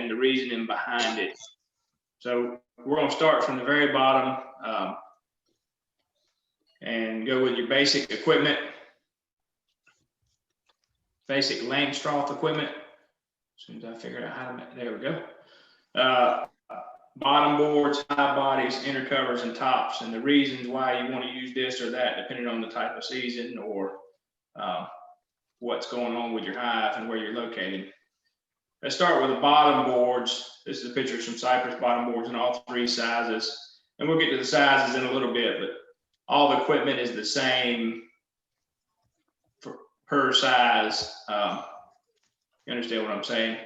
and the reasoning behind it. So we're going to start from the very bottom and go with your basic equipment, basic Langstroth equipment. As soon as I figure out how to, there we go. Bottom boards, high bodies, inner covers, and tops, and the reasons why you want to use this or that, depending on the type of season or what's going on with your hive and where you're located. Let's start with the bottom boards. This is a picture of some cypress bottom boards in all three sizes, and we'll get to the sizes in a little bit, but all the equipment is the same per size. You understand what I'm saying?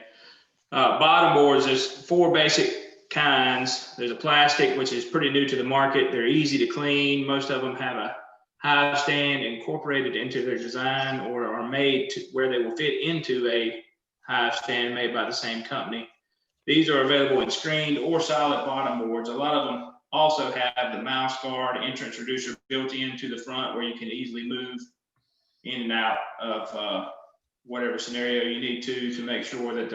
Bottom boards, there's 4 basic kinds. There's a plastic, which is pretty new to the market. They're easy to clean. Most of them have a hive stand incorporated into their design or are made to where they will fit into a hive stand made by the same company. These are available in screened or solid bottom boards. A lot of them also have the mouse guard entrance reducer built into the front where you can easily move in and out of whatever scenario you need to make sure that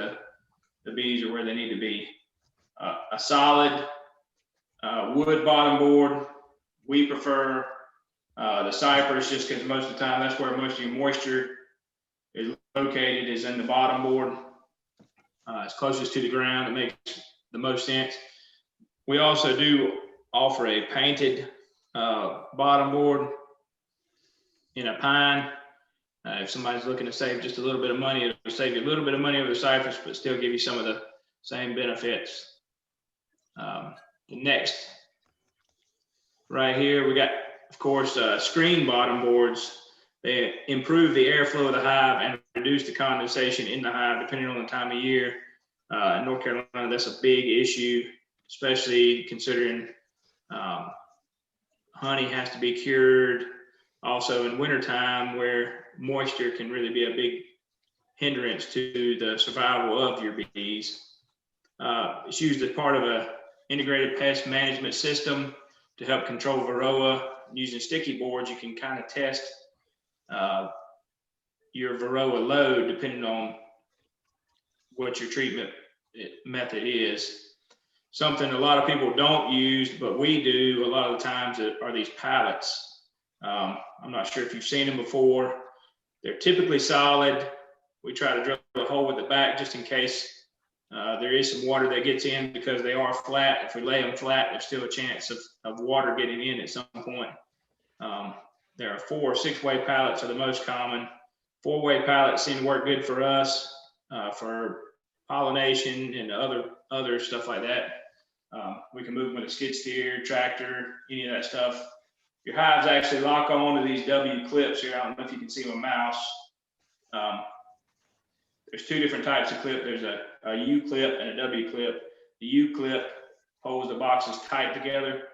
the bees are where they need to be. A solid wood bottom board, we prefer the cypress just because most of the time that's where most of your moisture is located, is in the bottom board. It's closest to the ground. It makes the most sense. We also do offer a painted bottom board in a pine. If somebody's looking to save just a little bit of money, it'll save you a little bit of money over the cypress, but still give you some of the same benefits. The next, right here, we got, of course, screen bottom boards. They improve the airflow of the hive and reduce the condensation in the hive, depending on the time of year. In North Carolina, that's a big issue, especially considering honey has to be cured. Also in wintertime, where moisture can really be a big hindrance to the survival of your bees. It's used as part of an integrated pest management system to help control varroa. Using sticky boards, you can kind of test your varroa load depending on what your treatment method is. Something a lot of people don't use, but we do a lot of the times, are these pallets. I'm not sure if you've seen them before. They're typically solid. We try to drill a hole with the back just in case there is some water that gets in, because they are flat. If we lay them flat, there's still a chance of water getting in at some point. There are 4 6-way pallets are the most common. 4-way pallets seem to work good for us for pollination and other stuff like that. We can move them with a skid steer, tractor, any of that stuff. Your hives actually lock on to these W clips here. I don't know if you can see my mouse. There's 2 different types of clip. There's a U clip and a W clip. The U clip holds the boxes tight together,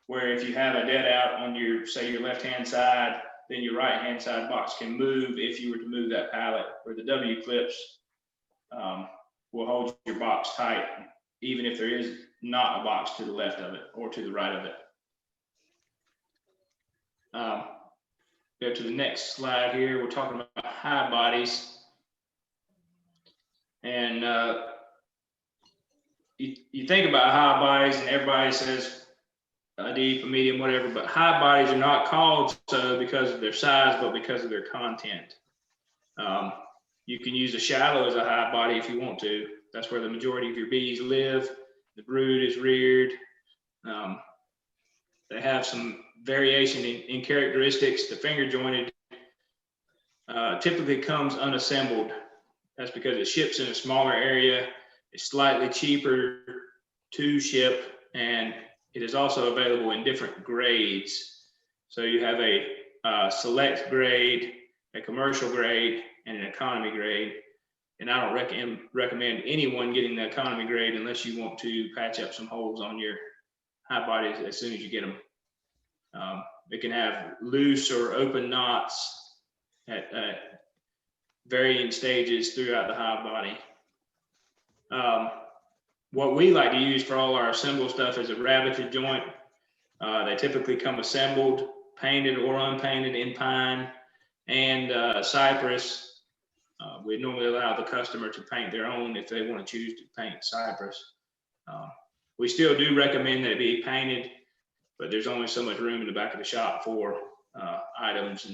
where if you have a dead out on your, say, your left-hand side, then your right-hand side box can move if you were to move that pallet, where the W clips will hold your box tight, even if there is not a box to the left of it or to the right of it. Go to the next slide here. We're talking about hive bodies. And you think about hive bodies and everybody says a deep, a medium, whatever, but hive bodies are not called so because of their size, but because of their content. You can use a shallow as a hive body if you want to. That's where the majority of your bees live. The brood is reared. They have some variation in characteristics. The finger jointed typically comes unassembled. That's because it ships in a smaller area. It's slightly cheaper to ship, and it is also available in different grades. So you have a select grade, a commercial grade, and an economy grade. And I don't recommend anyone getting the economy grade unless you want to patch up some holes on your hive bodies as soon as you get them. It can have loose or open knots at varying stages throughout the hive body. What we like to use for all our assembled stuff is a rabbited joint. They typically come assembled, painted or unpainted in pine and cypress. We normally allow the customer to paint their own if they want to choose to paint cypress. We still do recommend that it be painted, but there's only so much room in the back of the shop for items,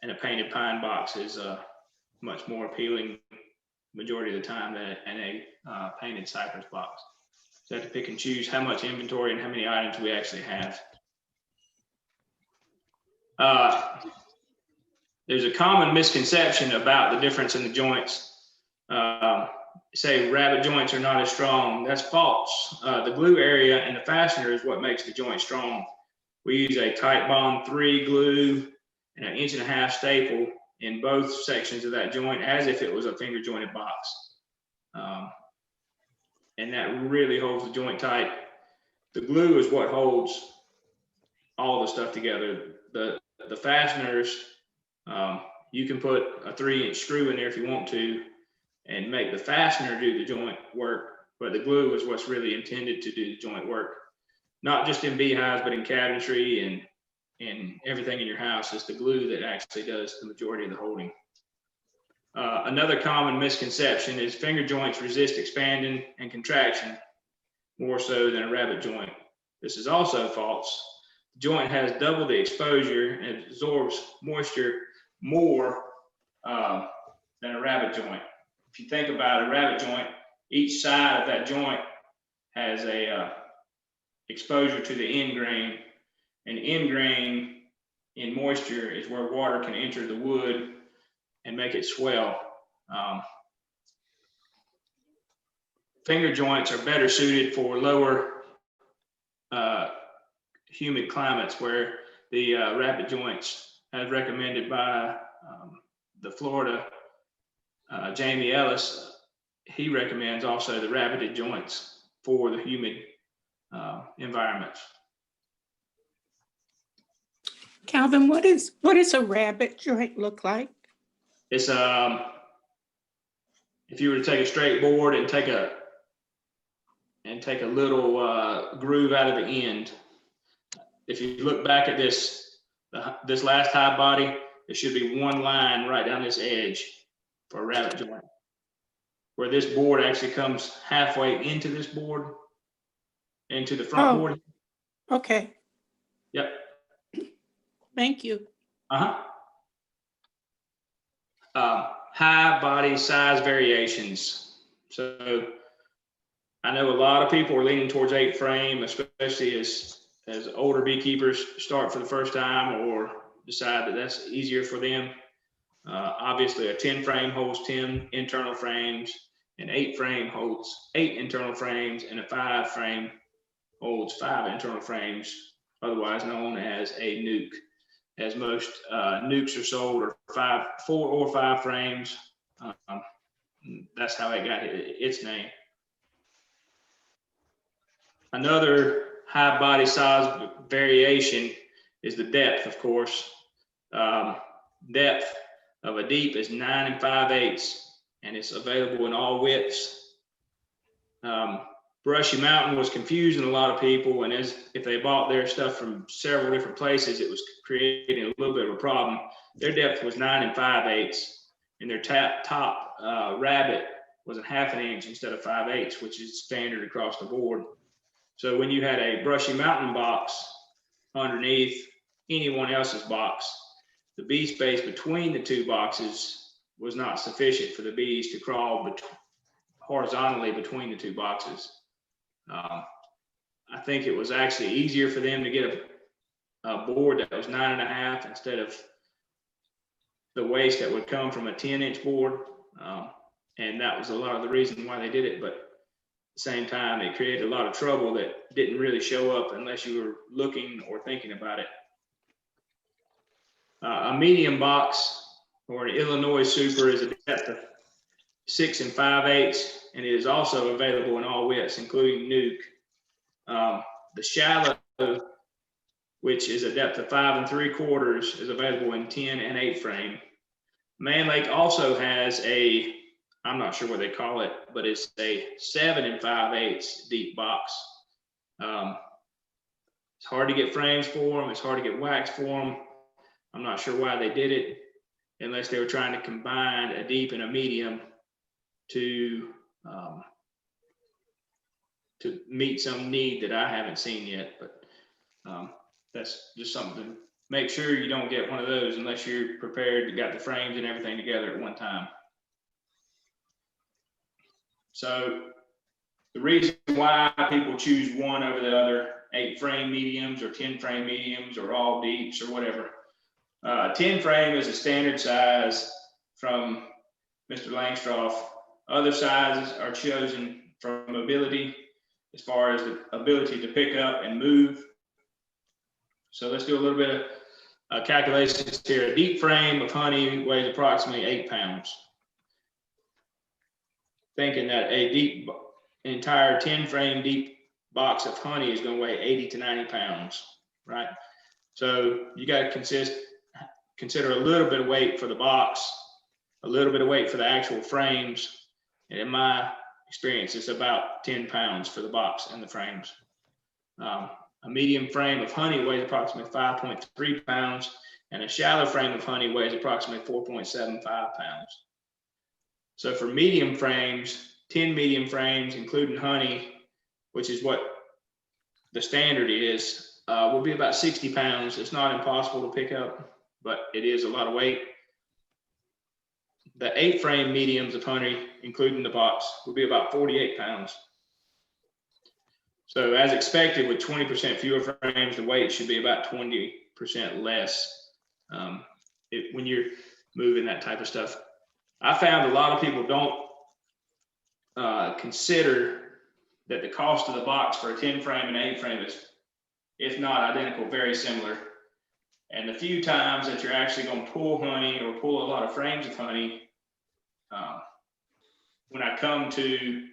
and a painted pine box is much more appealing majority of the time than a painted cypress box. So I have to pick and choose how much inventory and how many items we actually have. There's a common misconception about the difference in the joints. Say rabbit joints are not as strong. That's false. The glue area and the fastener is what makes the joint strong. We use a Titebond 3 glue and an 1.5 inch staple in both sections of that joint as if it was a finger jointed box. And that really holds the joint tight. The glue is what holds all the stuff together. The fasteners, you can put a 3-inch screw in there if you want to and make the fastener do the joint work, but the glue is what's really intended to do the joint work. Not just in beehives, but in cabinetry and everything in your house. It's the glue that actually does the majority of the holding. Another common misconception is finger joints resist expanding and contraction more so than a rabbit joint. This is also false. The joint has double the exposure and absorbs moisture more than a rabbit joint. If you think about a rabbit joint, each side of that joint has a exposure to the end grain, and end grain in moisture is where water can enter the wood and make it swell. Finger joints are better suited for lower humid climates, where the rabbit joints, as recommended by the Florida Jamie Ellis, he recommends also the rabbited joints for the humid environments. Calvin, what is a rabbit joint look like? It's if you were to take a straight board and take a little groove out of the end. If you look back at this last hive body, there should be one line right down this edge for a rabbit joint, where this board actually comes halfway into this board, into the front board. Okay. Yep. Thank you. Hive body size variations. So I know a lot of people are leaning towards 8 frame, especially as older beekeepers start for the first time or decide that that's easier for them. Obviously, a 10 frame holds 10 internal frames, an 8 frame holds 8 internal frames, and a 5 frame holds 5 internal frames, otherwise known as a nuke. As most nukes are sold are 4 or 5 frames. That's how it got its name. Another hive body size variation is the depth, of course. Depth of a deep is 9 5/8, and it's available in all widths. Brushy Mountain was confusing a lot of people, and if they bought their stuff from several different places, it was creating a little bit of a problem. Their depth was 9 5/8, and their top rabbit was a 1/2 inch instead of 5/8, which is standard across the board. So when you had a Brushy Mountain box underneath anyone else's box, the bee space between the two boxes was not sufficient for the bees to crawl horizontally between the two boxes. I think it was actually easier for them to get a board that was 9 1/2 instead of the waste that would come from a 10-inch board. And that was a lot of the reason why they did it. But at the same time, it created a lot of trouble that didn't really show up unless you were looking or thinking about it. A medium box or an Illinois Super is a depth of 6 5/8, and it is also available in all widths, including nuke. The shallow, which is a depth of 5 3/4, is available in 10 and 8 frame. Man Lake also has I'm not sure what they call it, but it's a 7 5/8 deep box. It's hard to get frames for them. It's hard to get wax for them. I'm not sure why they did it. unless they were trying to combine a deep and a medium to meet some need that I haven't seen yet. But that's just something to make sure you don't get one of those unless you're prepared, you got the frames and everything together at one time. So the reason why people choose one over the other, 8 frame mediums or 10 frame mediums or all deeps or whatever. 10 frame is a standard size from Mr. Langstroth. Other sizes are chosen from ability, as far as the ability to pick up and move. So let's do a little bit of calculations here. A deep frame of honey weighs approximately 8 pounds. Thinking that an entire 10 frame deep box of honey is going to weigh 80 to 90 pounds, right? So you got to consider a little bit of weight for the box, a little bit of weight for the actual frames. And in my experience, it's about 10 pounds for the box and the frames. A medium frame of honey weighs approximately 5.3 pounds, and a shallow frame of honey weighs approximately 4.75 pounds. So for medium frames, 10 medium frames, including honey, which is what the standard is, will be about 60 pounds. It's not impossible to pick up, but it is a lot of weight. The 8 frame mediums of honey, including the box, will be about 48 pounds. So as expected, with 20% fewer frames, the weight should be about 20% less when you're moving that type of stuff. I found a lot of people don't consider that the cost of the box for a 10 frame and 8 frame is, if not identical, very similar. And the few times that you're actually going to pull honey or pull a lot of frames of honey, when I come to,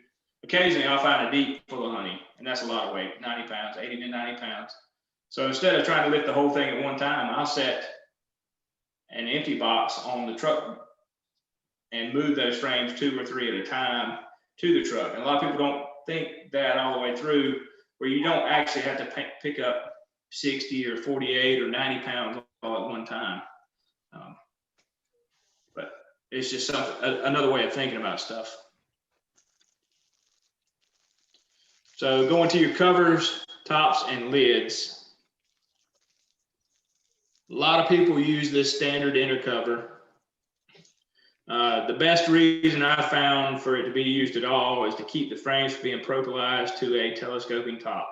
occasionally I'll find a deep full of honey, and that's a lot of weight, 90 pounds, 80 to 90 pounds. So instead of trying to lift the whole thing at one time, I'll set an empty box on the truck and move those frames 2 or 3 at a time to the truck. And a lot of people don't think that all the way through, where you don't actually have to pick up 60 or 48 or 90 pounds all at one time. But it's just another way of thinking about stuff. So going to your covers, tops, and lids. A lot of people use this standard inner cover. The best reason I found for it to be used at all is to keep the frames from being propylized to a telescoping top.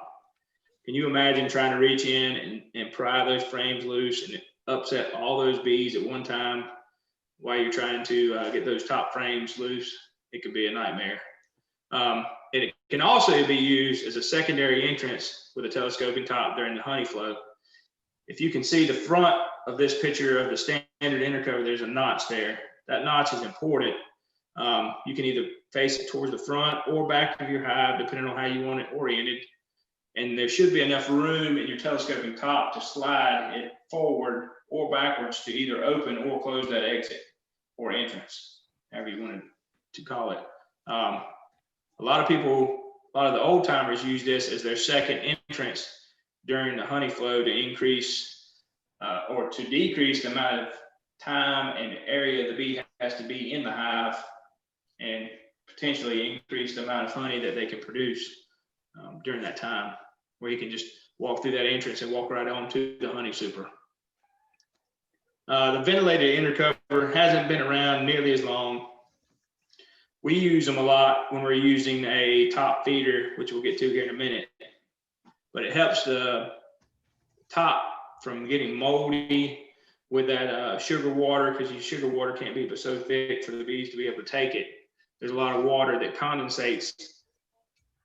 Can you imagine trying to reach in and pry those frames loose and upset all those bees at one time while you're trying to get those top frames loose? It could be a nightmare. It can also be used as a secondary entrance with a telescoping top during the honey flow. If you can see the front of this picture of the standard inner cover, there's a notch there. That notch is important. You can either face it towards the front or back of your hive, depending on how you want it oriented. And there should be enough room in your telescoping top to slide it forward or backwards to either open or close that exit or entrance, however you wanted to call it. A lot of the old timers use this as their second entrance during the honey flow to increase or to decrease the amount of time and area the bee has to be in the hive, and potentially increase the amount of honey that they can produce during that time, where you can just walk through that entrance and walk right on to the honey super. The ventilated inner cover hasn't been around nearly as long. We use them a lot when we're using a top feeder, which we'll get to here in a minute, but it helps the top from getting moldy with that sugar water, because your sugar water can't be but so thick for the bees to be able to take it. There's a lot of water that condensates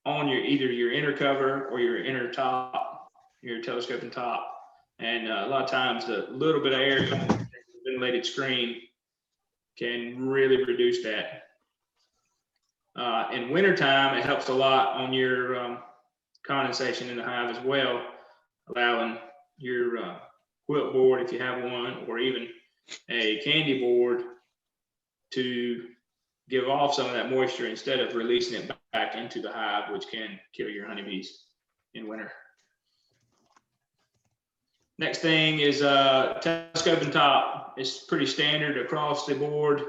on either your inner cover or your inner top, your telescoping top. And a lot of times the little bit of air coming from the ventilated screen can really reduce that. In wintertime, it helps a lot on your condensation in the hive as well, allowing your quilt board, if you have one, or even a candy board, to give off some of that moisture instead of releasing it back into the hive, which can kill your honeybees in winter. Next thing is telescoping top. It's pretty standard across the board.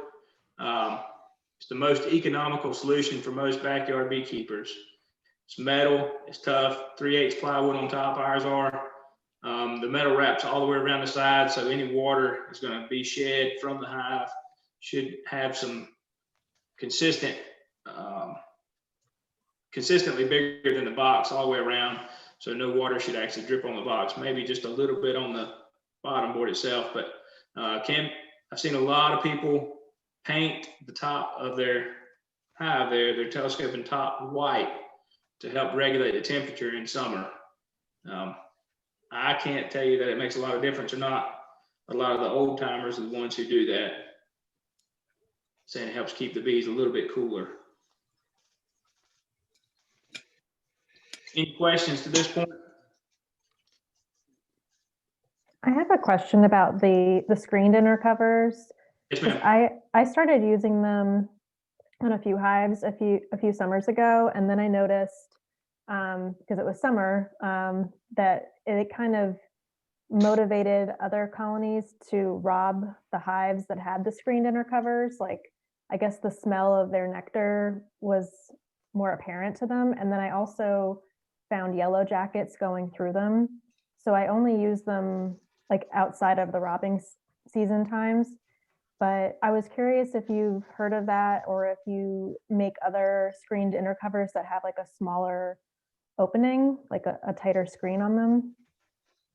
It's the most economical solution for most backyard beekeepers. It's metal, it's tough, 3/8 plywood on top, ours are. The metal wraps all the way around the side, so any water is going to be shed from the hive. Should have some consistently bigger than the box all the way around, so no water should actually drip on the box. Maybe just a little bit on the bottom board itself, but I've seen a lot of people paint the top of their hive their telescoping top white to help regulate the temperature in summer. I can't tell you that it makes a lot of difference or not. A lot of the old timers are the ones who do that, saying it helps keep the bees a little bit cooler. Any questions to this point? I have a question about the screened inner covers. Yes, ma'am. I started using them on a few hives a few summers ago, and then I noticed, because it was summer, that it kind of motivated other colonies to rob the hives that had the screened inner covers. Like, I guess the smell of their nectar was more apparent to them. And then I also found yellow jackets going through them. So I only use them like outside of the robbing season times. But I was curious if you've heard of that, or if you make other screened inner covers that have like a smaller opening, like a tighter screen on them.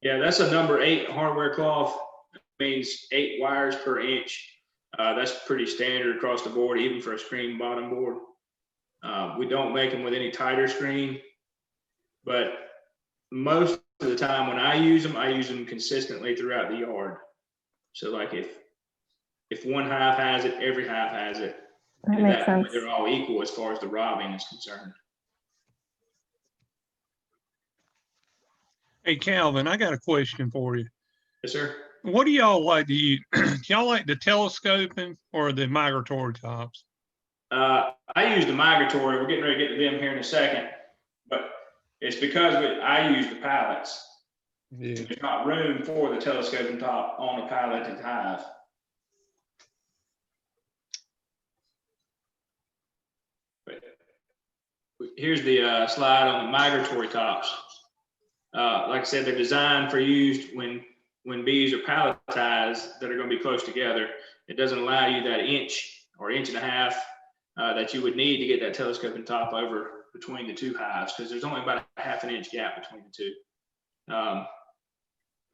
Yeah, that's a number 8 hardware cloth. It means 8 wires per inch. That's pretty standard across the board, even for a screen bottom board. We don't make them with any tighter screen, but most of the time when I use them consistently throughout the yard. So like if one hive has it, every hive has it. That and makes sense. they're all equal as far as the robbing is concerned. Hey, Calvin, I got a question for you. Yes, sir. What do y'all like to use? Do y'all like the telescoping or the migratory tops? I use the migratory. We're getting ready to get to them here in a second, but it's because I use the pallets. Yeah. There's not room for the telescoping top on a palleted hive. But here's the slide on the migratory tops. Like I said, they're designed for use when bees are palletized that are going to be close together. It doesn't allow you that inch or inch and a half that you would need to get that telescoping top over between the two hives, because there's only about a ½ inch gap between the two.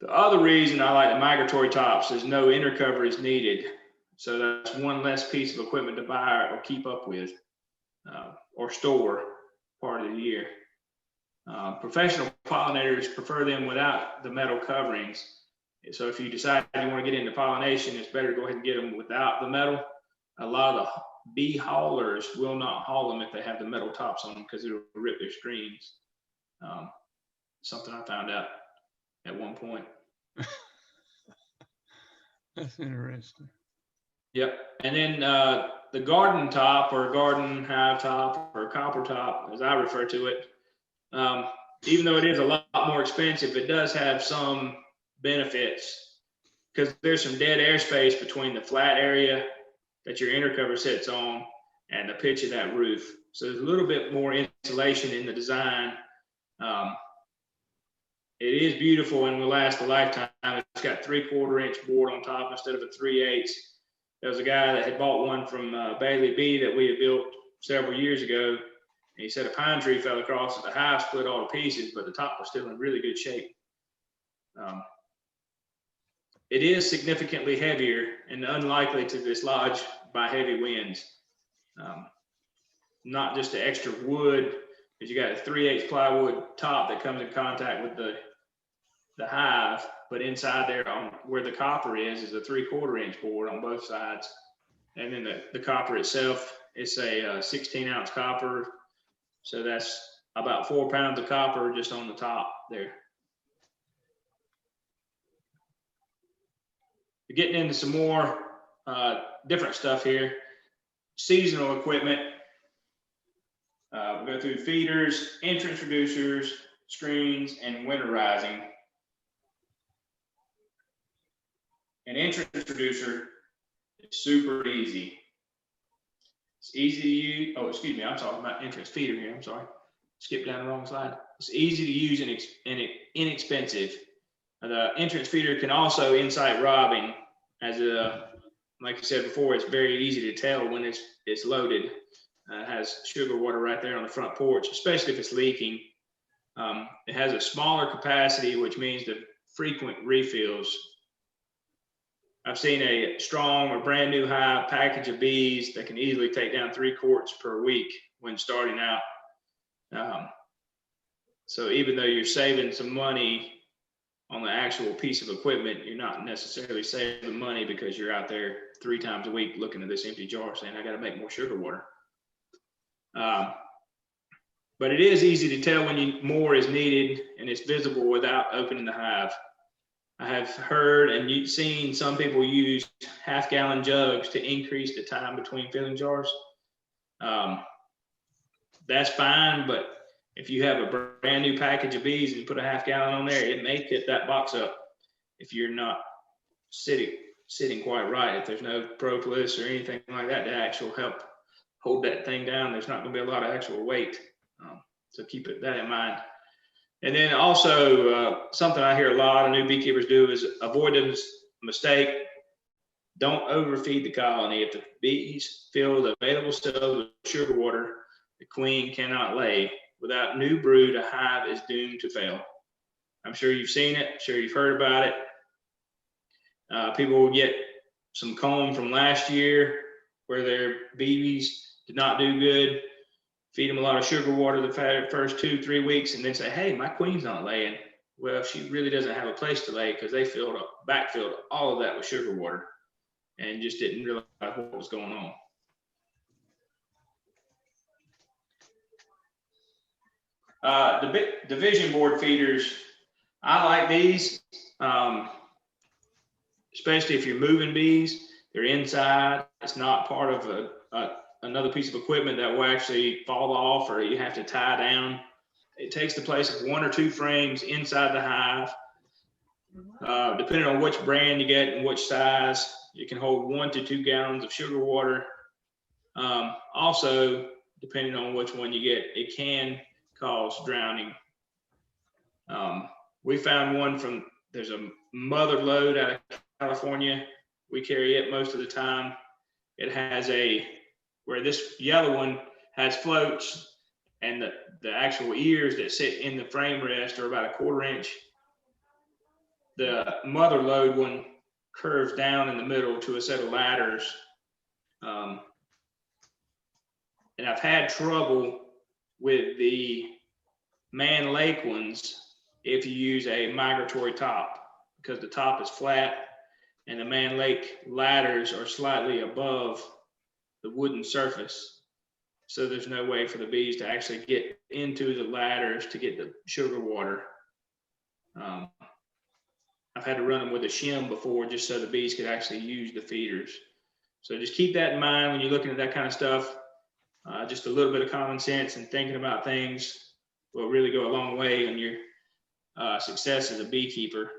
The other reason I like the migratory tops is no inner cover is needed. So that's one less piece of equipment to buy or keep up with or store part of the year. Professional pollinators prefer them without the metal coverings. So if you decide you want to get into pollination, it's better to go ahead and get them without the metal. A lot of the bee haulers will not haul them if they have the metal tops on them, because it'll rip their screens. Something I found out at one point. That's interesting. Yep. And then the garden top, or garden hive top, or copper top, as I refer to it, even though it is a lot more expensive, it does have some benefits, because there's some dead airspace between the flat area that your inner cover sits on and the pitch of that roof. So there's a little bit more insulation in the design. It is beautiful and will last a lifetime. It's got 3/4 inch board on top instead of a 3/8. There was a guy that had bought one from Bailey Bee that we had built several years ago. And he said a pine tree fell across it. The hive split all to pieces, but the top was still in really good shape. It is significantly heavier and unlikely to dislodge by heavy winds. Not just the extra wood, because you got a 3/8 plywood top that comes in contact with the hive, but inside there on where the copper is a 3/4 inch board on both sides. And then the copper itself is a 16-ounce copper. So that's about 4 pounds of copper just on the top there. We're getting into some more different stuff here. Seasonal equipment. We'll go through feeders, entrance reducers, screens, and winterizing. An entrance producer is super easy. It's easy to use. Oh, excuse me. I'm talking about entrance feeder here. I'm sorry. Skipped down the wrong slide. It's easy to use and inexpensive. The entrance feeder can also incite robbing, as like I said before, it's very easy to tell when it's loaded. It has sugar water right there on the front porch, especially if it's leaking. It has a smaller capacity, which means the frequent refills. I've seen a strong or brand new hive package of bees that can easily take down 3 quarts per week when starting out. So even though you're saving some money on the actual piece of equipment, you're not necessarily saving money because you're out there 3 times a week looking at this empty jar saying, I got to make more sugar water. But it is easy to tell when more is needed and it's visible without opening the hive. I have heard and you've seen some people use half-gallon jugs to increase the time between filling jars. That's fine, but if you have a brand new package of bees and you put a half-gallon on there, it may fit that box up if you're not sitting quite right. If there's no propolis or anything like that to actually help hold that thing down, there's not going to be a lot of actual weight. So keep that in mind. And then also something I hear a lot of new beekeepers do is avoid this mistake. Don't overfeed the colony. If the bees fill the available cells with sugar water, the queen cannot lay. Without new brood, a hive is doomed to fail. I'm sure you've seen it. I'm sure you've heard about it. People will get some comb from last year where their bees did not do good. Feed them a lot of sugar water the first 2-3 weeks, and then say, hey, my queen's not laying. Well, she really doesn't have a place to lay because they backfilled all of that with sugar water and just didn't realize what was going on. The division board feeders, I like these, especially if you're moving bees. They're inside. It's not part of another piece of equipment that will actually fall off or you have to tie down. It takes the place of 1 or 2 frames inside the hive. Depending on which brand you get and which size, it can hold 1 to 2 gallons of sugar water. Also, depending on which one you get, it can cause drowning. We found one there's a mother load out of California. We carry it most of the time. It has where this yellow one has floats and the actual ears that sit in the frame rest are about 1/4 inch. The mother load one curves down in the middle to a set of ladders. And I've had trouble with the man lake ones if you use a migratory top because the top is flat and the man lake ladders are slightly above the wooden surface. So there's no way for the bees to actually get into the ladders to get the sugar water. I've had to run them with a shim before just so the bees could actually use the feeders. So just keep that in mind when you're looking at that kind of stuff. Just a little bit of common sense and thinking about things will really go a long way on your success as a beekeeper.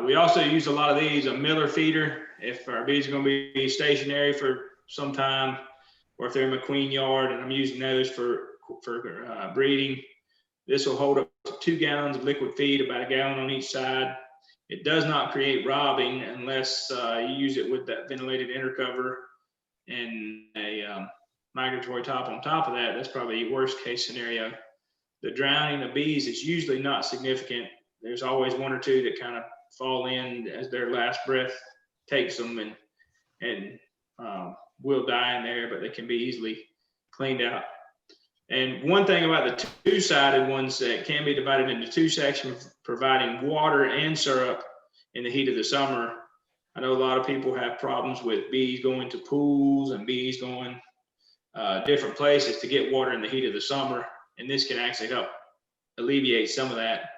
We also use a lot of these, a miller feeder, if our bees are going to be stationary for some time, or if they're in my queen yard and I'm using those for breeding. This will hold up to 2 gallons of liquid feed, about 1 gallon on each side. It does not create robbing unless you use it with that ventilated inner cover and a migratory top on top of that. That's probably the worst case scenario. The drowning of bees is usually not significant. There's always 1 or 2 that kind of fall in as their last breath takes them and will die in there, but they can be easily cleaned out. And one thing about the 2-sided ones that can be divided into 2 sections, providing water and syrup in the heat of the summer. I know a lot of people have problems with bees going to pools and bees going different places to get water in the heat of the summer. And this can actually help alleviate some of that.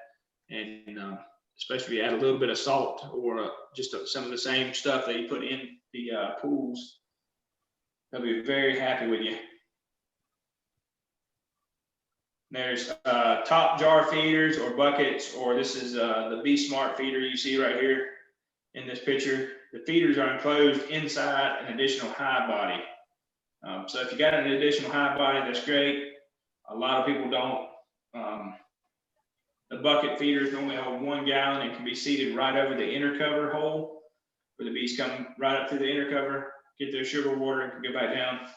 And especially if you add a little bit of salt or just some of the same stuff that you put in the pools, they'll be very happy with you. There's top jar feeders or buckets, or this is the Be Smart feeder you see right here in this picture. The feeders are enclosed inside an additional hive body. So if you got an additional hive body, that's great. A lot of people don't. The bucket feeders normally hold 1 gallon and can be seated right over the inner cover hole, where the bees come right up through the inner cover, get their sugar water, and can go back down.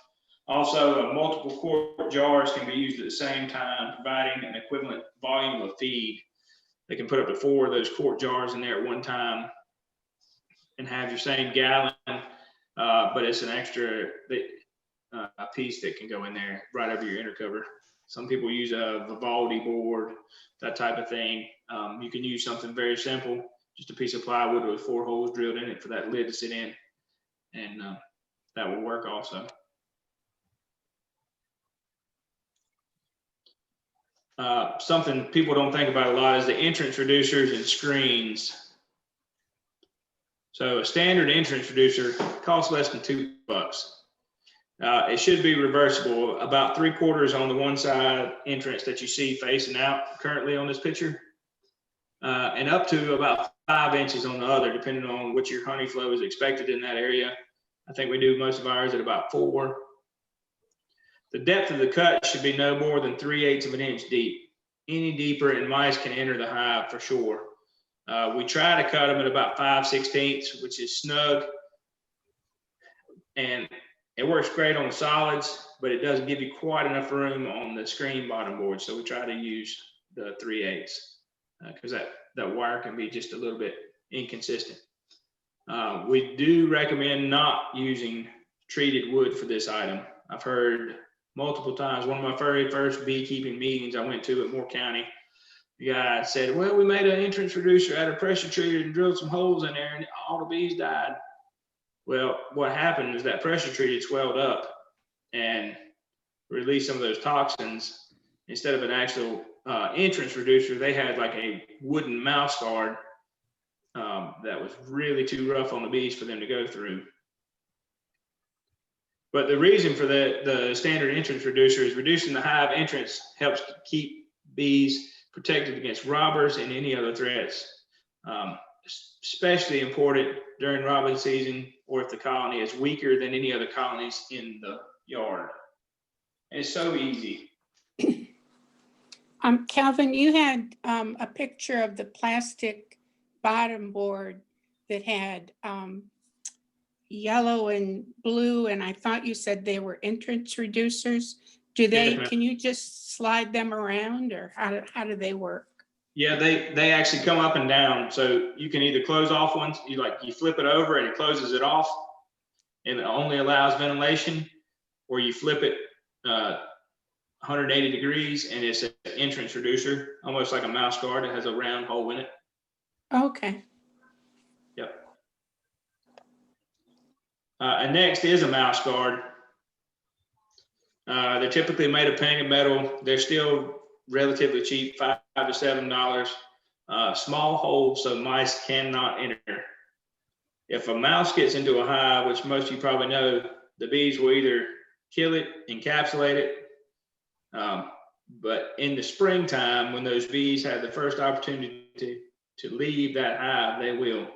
Also, multiple quart jars can be used at the same time, providing an equivalent volume of feed. They can put up to 4 of those quart jars in there at one time and have your same gallon, but it's an extra piece that can go in there right over your inner cover. Some people use a Vivaldi board, that type of thing. You can use something very simple, just a piece of plywood with 4 holes drilled in it for that lid to sit in, and that will work also. Something people don't think about a lot is the entrance reducers and screens. So a standard entrance reducer costs less than $2. It should be reversible, about 3/4 on the one side entrance that you see facing out currently on this picture, and up to about 5 inches on the other, depending on what your honey flow is expected in that area. I think we do most of ours at about 4. The depth of the cut should be no more than 3/8 of an inch deep. Any deeper and mice can enter the hive for sure. We try to cut them at about 5/16, which is snug. And it works great on the solids, but it doesn't give you quite enough room on the screen bottom board. So we try to use the 3/8 because that wire can be just a little bit inconsistent. We do recommend not using treated wood for this item. I've heard multiple times, one of my very first beekeeping meetings I went to at Moore County, the guy said, well, we made an entrance reducer out of pressure treated and drilled some holes in there and all the bees died. Well, what happened is that pressure treated swelled up and released some of those toxins. Instead of an actual entrance reducer, they had like a wooden mouse guard that was really too rough on the bees for them to go through. But the reason for the standard entrance reducer is reducing the hive entrance helps keep bees protected against robbers and any other threats. Especially important during robbing season or if the colony is weaker than any other colonies in the yard. And it's so easy. Calvin, you had a picture of the plastic bottom board that had yellow and blue, and I thought you said they were entrance reducers. Can you just slide them around, or how do they work? Yeah, they actually come up and down. So you can either close off ones, you flip it over and it closes it off and it only allows ventilation, or you flip it 180 degrees and it's an entrance reducer, almost like a mouse guard. It has a round hole in it. Okay. Yep. And next is a mouse guard. They're typically made of painted metal. They're still relatively cheap, $5 to $7. Small holes so mice cannot enter. If a mouse gets into a hive, which most of you probably know, the bees will either kill it, encapsulate it. But in the springtime, when those bees have the first opportunity to leave that hive, they will,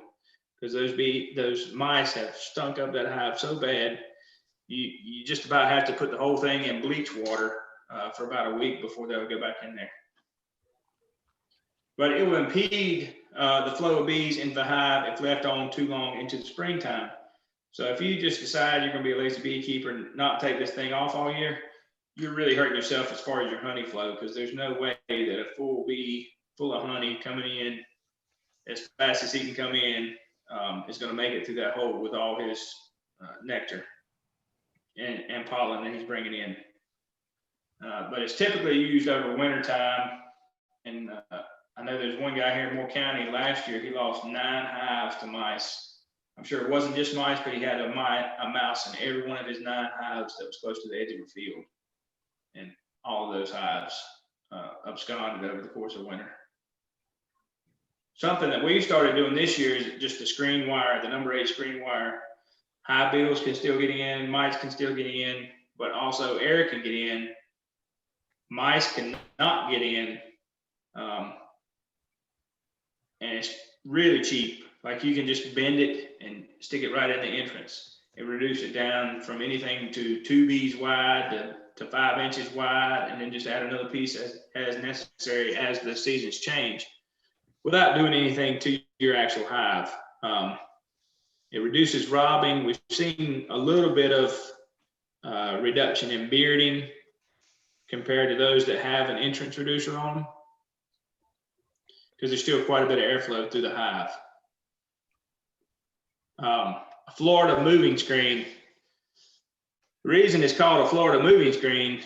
because those mice have stunk up that hive so bad, you just about have to put the whole thing in bleach water for about a week before they'll go back in there. But it will impede the flow of bees into the hive if left on too long into the springtime. So if you just decide you're going to be a lazy beekeeper and not take this thing off all year, you're really hurting yourself as far as your honey flow, because there's no way that a full bee full of honey coming in as fast as he can come in is going to make it through that hole with all his nectar and pollen that he's bringing in. But it's typically used over winter time. And I know there's one guy here in Moore County last year, he lost 9 hives to mice. I'm sure it wasn't just mice, but he had a mouse in every one of his 9 hives that was close to the edge of a field. And all of those hives absconded over the course of winter. Something that we started doing this year is just the screen wire, the number 8 screen wire. Hive beetles can still get in, mites can still get in, but also air can get in. mice cannot get in. And it's really cheap. Like you can just bend it and stick it right in the entrance and reduce it down from anything to 2 bees wide to 5 inches wide, and then just add another piece as necessary as the seasons change without doing anything to your actual hive. It reduces robbing. We've seen a little bit of reduction in bearding compared to those that have an entrance reducer on them, because there's still quite a bit of airflow through the hive. A Florida moving screen. The reason it's called a Florida moving screen,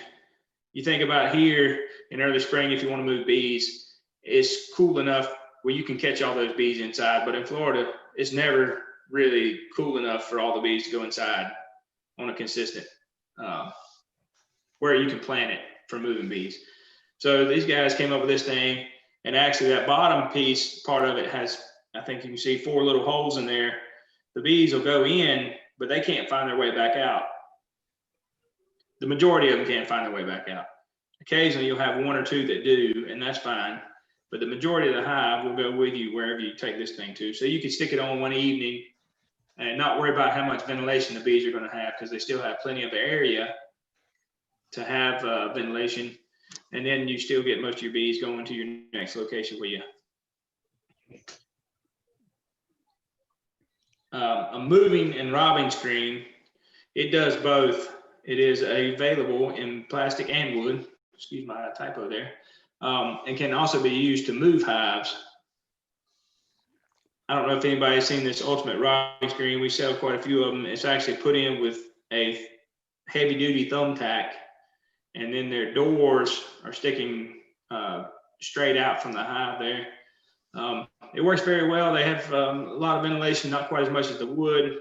you think about here in early spring, if you want to move bees, it's cool enough where you can catch all those bees inside. But in Florida, it's never really cool enough for all the bees to go inside on a consistent, where you can plan it for moving bees. So these guys came up with this thing, and actually that bottom piece, part of it has, I think you can see 4 little holes in there. The bees will go in, but they can't find their way back out. The majority of them can't find their way back out. Occasionally you'll have 1 or 2 that do, and that's fine. But the majority of the hive will go with you wherever you take this thing to. So you can stick it on one evening and not worry about how much ventilation the bees are going to have, because they still have plenty of area to have ventilation. And then you still get most of your bees going to your next location with you. A moving and robbing screen, it does both. It is available in plastic and wood, excuse my typo there, and can also be used to move hives. I don't know if anybody's seen this ultimate robbing screen. We sell quite a few of them. It's actually put in with a heavy duty thumbtack, and then their doors are sticking straight out from the hive there. It works very well. They have a lot of ventilation, not quite as much as the wood.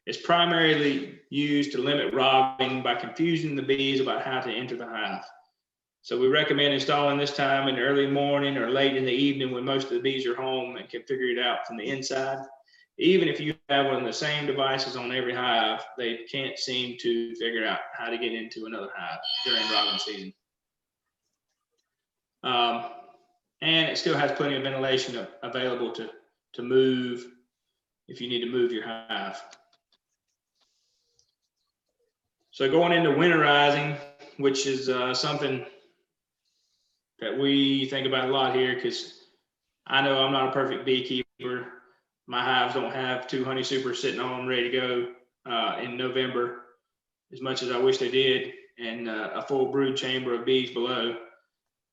It's primarily used to limit robbing by confusing the bees about how to enter the hive. So we recommend installing this time in the early morning or late in the evening when most of the bees are home and can figure it out from the inside. Even if you have one of the same devices on every hive, they can't seem to figure out how to get into another hive during robbing season. And it still has plenty of ventilation available to move if you need to move your hive. So going into winterizing, which is something that we think about a lot here, because I know I'm not a perfect beekeeper. My hives don't have 2 honey supers sitting on them ready to go in November, as much as I wish they did, and a full brood chamber of bees below.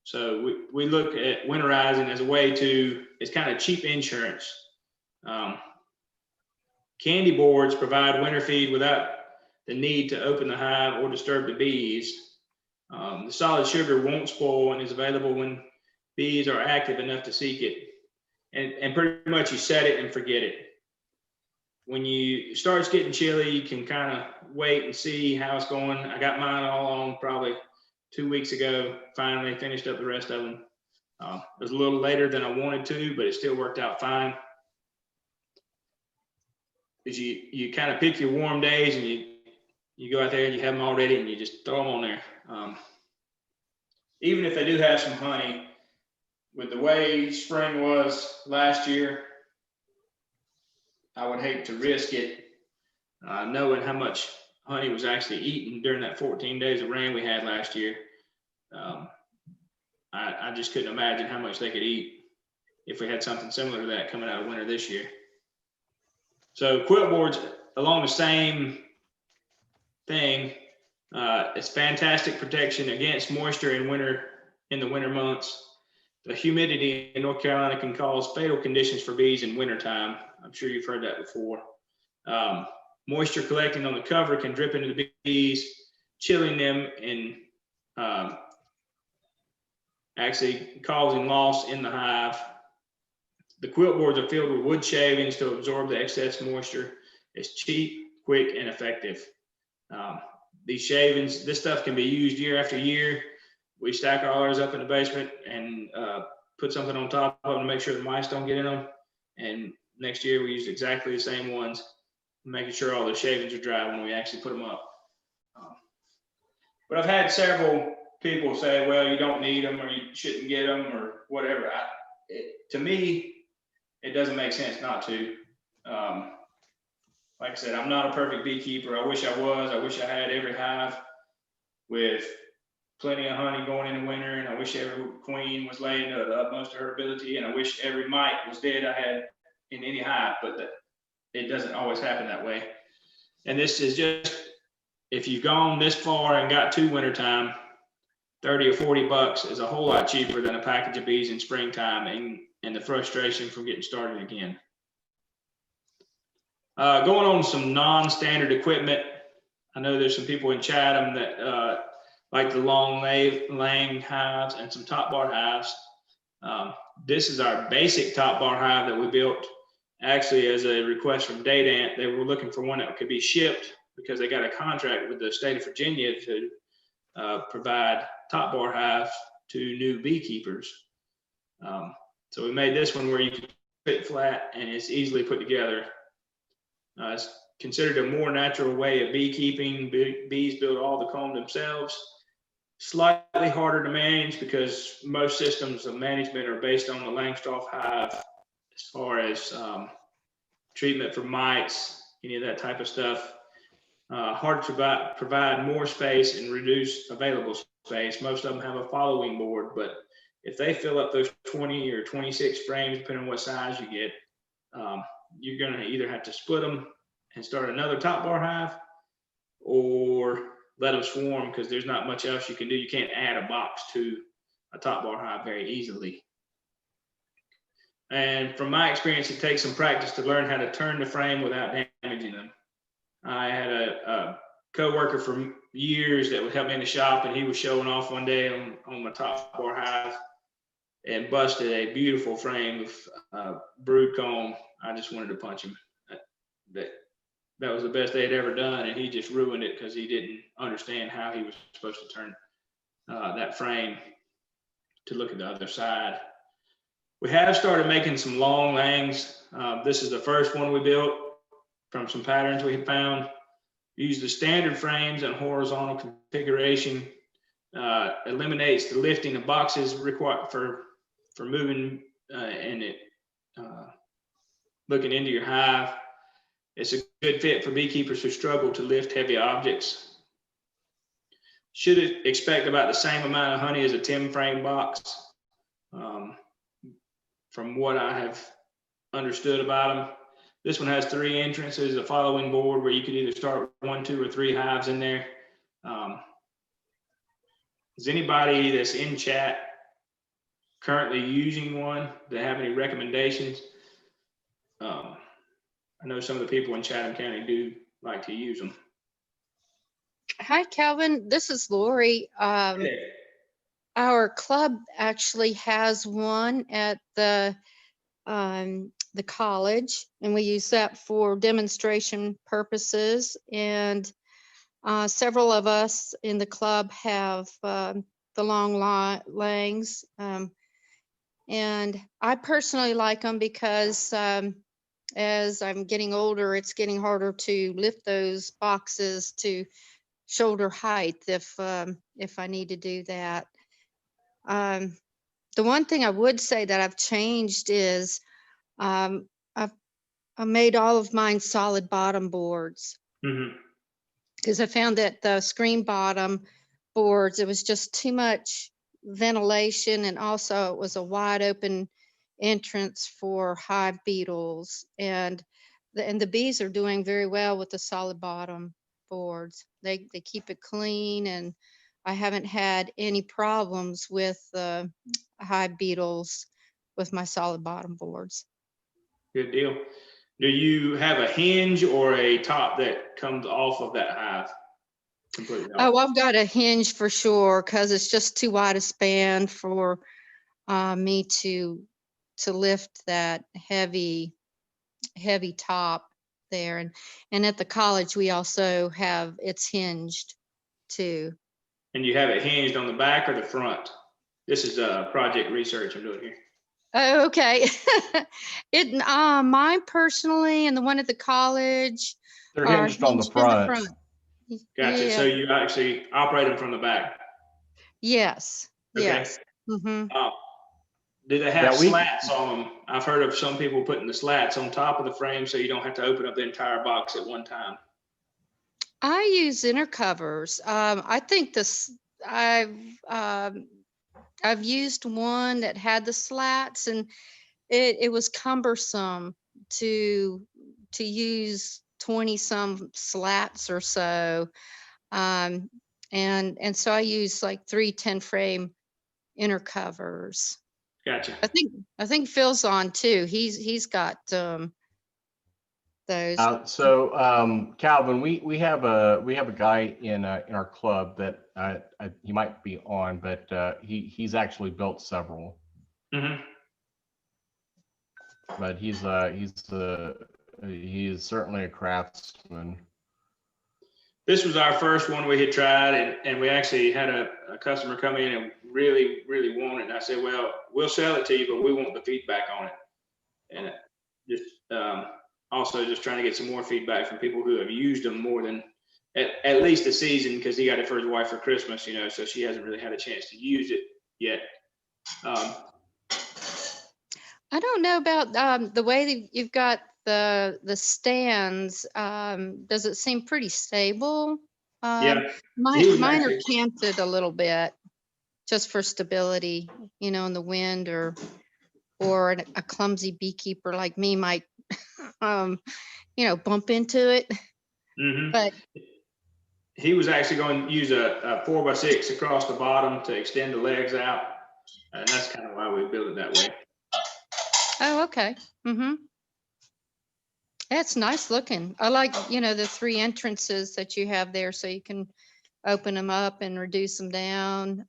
So we look at winterizing as a way to, it's kind of cheap insurance. Candy boards provide winter feed without the need to open the hive or disturb the bees. The solid sugar won't spoil and is available when bees are active enough to seek it. And pretty much you set it and forget it. When you starts getting chilly, you can kind of wait and see how it's going. I got mine all on probably 2 weeks ago, finally finished up the rest of them. It was a little later than I wanted to, but it still worked out fine. Because you kind of pick your warm days and you go out there and you have them all ready and you just throw them on there. Even if they do have some honey, with the way spring was last year, I would hate to risk it, knowing how much honey was actually eaten during that 14 days of rain we had last year. I just couldn't imagine how much they could eat if we had something similar to that coming out of winter this year. So quilt boards along the same thing. It's fantastic protection against moisture in the winter months. The humidity in North Carolina can cause fatal conditions for bees in wintertime. I'm sure you've heard that before. Moisture collecting on the cover can drip into the bees, chilling them and actually causing loss in the hive. The quilt boards are filled with wood shavings to absorb the excess moisture. It's cheap, quick, and effective. These shavings, this stuff can be used year after year. We stack ours up in the basement and put something on top of them to make sure the mice don't get in them. And next year we use exactly the same ones, making sure all the shavings are dry when we actually put them up. But I've had several people say, well, you don't need them or you shouldn't get them or whatever. To me, it doesn't make sense not to. Like I said, I'm not a perfect beekeeper. I wish I was. I wish I had every hive with plenty of honey going in the winter, and I wish every queen was laying to the utmost of her ability, and I wish every mite was dead I had in any hive, but it doesn't always happen that way. And this is just, if you've gone this far and got to wintertime, 30 or 40 bucks is a whole lot cheaper than a package of bees in springtime and the frustration from getting started again. Going on some non-standard equipment. I know there's some people in Chatham that like the long laying hives and some top bar hives. This is our basic top bar hive that we built actually as a request from Dadant. They were looking for one that could be shipped because they got a contract with the state of Virginia to provide top bar hives to new beekeepers. So we made this one where you can fit flat and it's easily put together. It's considered a more natural way of beekeeping. Bees build all the comb themselves. Slightly harder to manage because most systems of management are based on the Langstroth hive as far as treatment for mites, any of that type of stuff. Hard to provide more space and reduce available space. Most of them have a following board, but if they fill up those 20 or 26 frames, depending on what size you get, you're going to either have to split them and start another top bar hive or let them swarm because there's not much else you can do. You can't add a box to a top bar hive very easily. And from my experience, it takes some practice to learn how to turn the frame without damaging them. I had a co-worker for years that would help me in the shop, and he was showing off one day on my top bar hive and busted a beautiful frame of brood comb. I just wanted to punch him. That was the best they had ever done, and he just ruined it because he didn't understand how he was supposed to turn that frame to look at the other side. We have started making some long langs. This is the first one we built from some patterns we had found. Use the standard frames and horizontal configuration. Eliminates the lifting of boxes required for moving and looking into your hive. It's a good fit for beekeepers who struggle to lift heavy objects. Should expect about the same amount of honey as a 10 frame box. From what I have understood about them. This one has 3 entrances, a following board where you could either start with 1, 2, or 3 hives in there. Is anybody that's in chat currently using one? Do they have any recommendations? I know some of the people in Chatham County do like to use them. Hi, Calvin. This is Lori. Our club actually has one at the college, and we use that for demonstration purposes. And several of us in the club have the long langs. And I personally like them because as I'm getting older, it's getting harder to lift those boxes to shoulder height if I need to do that. The one thing I would say that I've changed is I made all of mine solid bottom boards because I found that the screen bottom boards, it was just too much ventilation, and also it was a wide open entrance for hive beetles, and the bees are doing very well with the solid bottom boards. They keep it clean, and I haven't had any problems with hive beetles with my solid bottom boards. Good deal. Do you have a hinge or a top that comes off of that hive completely? Oh, I've got a hinge for sure because it's just too wide a span for me to lift that heavy top there. And at the college we also have, it's hinged too. And you have it hinged on the back or the front? This is project research I'm doing here. Oh, okay. Mine personally and the one at the college They're are hinged on the hinged in front. Gotcha. Yeah. So you actually operate them from the back. Yes, Okay. yes. Hmm. Do they have Yeah, we- slats on them? I've heard of some people putting the slats on top of the frame so you don't have to open up the entire box at one time. I use inner covers. I think this, I've used one that had the slats, and it was cumbersome to use 20 some slats or so. Um, and so I use like 3 10-frame inner covers. Gotcha. I think Phil's on too. He's got those. Calvin, we have a guy in our club that he might be on, but he's actually built several. Hmm. But he is certainly a craftsman. This was our first one we had tried, and we actually had a customer come in and really, really want it. And I said, well, we'll sell it to you, but we want the feedback on it. And just also just trying to get some more feedback from people who have used them more than at least a season, because he got it for his wife for Christmas, you know, so she hasn't really had a chance to use it yet. I don't know about the way that you've got the stands. Does it seem pretty stable? Yeah, Mine, he was mine are actually- canted a little bit, just for stability, you know, in the wind, or a clumsy beekeeper like me might, you know, bump into it. Mhm. But He was actually going to use a 4x6 across the bottom to extend the legs out, and that's kind of why we built it that way. oh, okay. Mm-hmm. That's nice looking. I like, you know, the 3 entrances that you have there, so you can open them up and reduce them down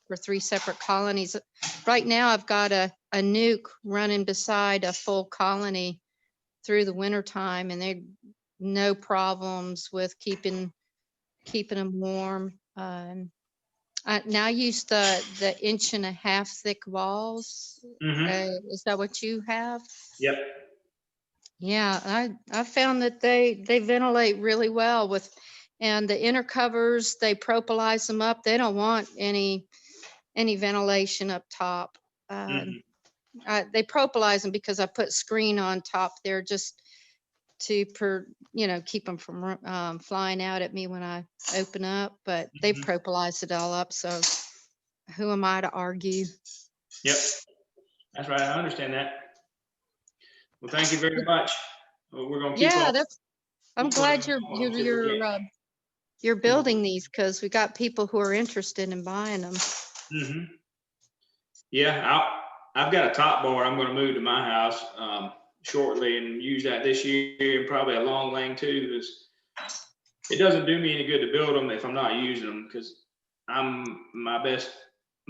for 3 separate colonies. Right now, I've got a nuke running beside a full colony through the winter time, and they no problems with keeping them warm. I now use the 1.5-inch thick walls. Mhm. Is that what you have? Yep. Yeah, I found that they ventilate really well and the inner covers, they propolize them up. They don't want any ventilation up top. Mhm. They propolize them because I put screen on top there just to keep them from flying out at me when I open up. But they Mhm. propolize it all up, so who am I to argue? Yep. That's right. I understand that. Well, thank you very much. Well, we're gonna keep Yeah, on. I'm keep glad working on them till we get- you're building these, because we got people who are interested in buying them. Mhm. Yeah, I've got a top bar I'm going to move to my house shortly and use that this year, and probably a long lane too, because it doesn't do me any good to build them if I'm not using them, because I'm my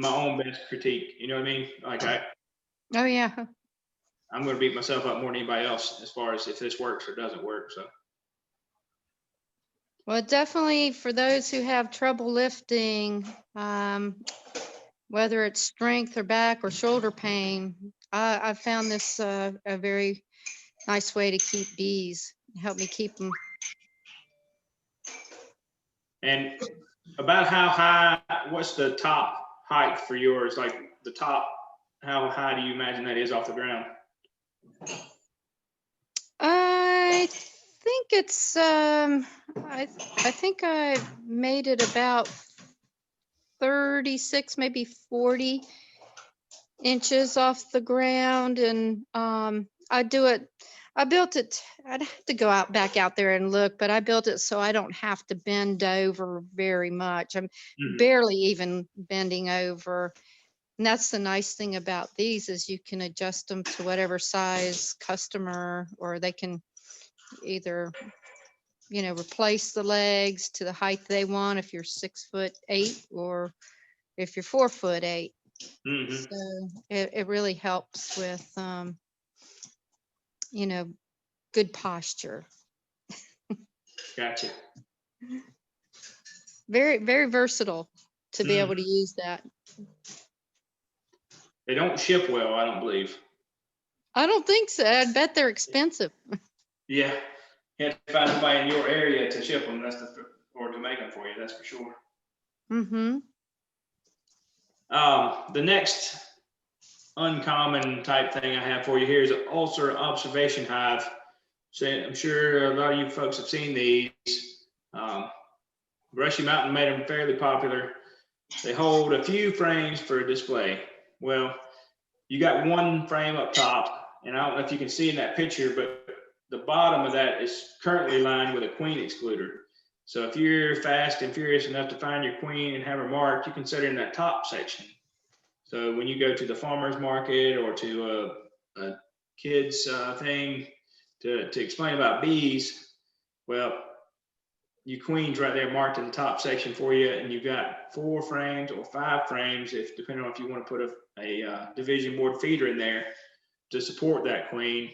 own best critique. You know what I mean? Like Oh yeah. I'm going to beat myself up more than anybody else as far as if this works or doesn't work. So Well, definitely for those who have trouble lifting, whether it's strength or back or shoulder pain, I found this a very nice way to keep bees. Help me keep them. and about how high? What's the top height for yours? Like the top? How high do you imagine that is off the ground? I think it's I think I made it about 36, maybe 40 inches off the ground, and I built it. I'd have to go back out there and look, but I built it so I don't have to bend over very much. I'm Mhm. barely even bending over. And that's the nice thing about these, is you can adjust them to whatever size customer, or they can either, replace the legs to the height they want if you're 6'8", or if you're 4'8". Mhm. So it really helps with, good posture. Gotcha. Very, very versatile to be Mhm. able to use that. They don't ship well, I don't believe. I don't think so. I bet they're expensive. Yeah, you have to find somebody in your area to ship them. Or to make them for you. That's for sure. Mm-hmm. The next uncommon type thing I have for you here is an ulcer observation hive. So I'm sure a lot of you folks have seen these. Brushy Mountain made them fairly popular. They hold a few frames for display. Well, you got one frame up top, and I don't know if you can see in that picture, but the bottom of that is currently lined with a queen excluder. So if you're fast and furious enough to find your queen and have her marked, you can set her in that top section. So when you go to the farmer's market or to a kid's thing to explain about bees, well, your queen's right there marked in the top section for you, and you've got 4 frames or 5 frames, if depending on if you want to put a division board feeder in there to support that queen,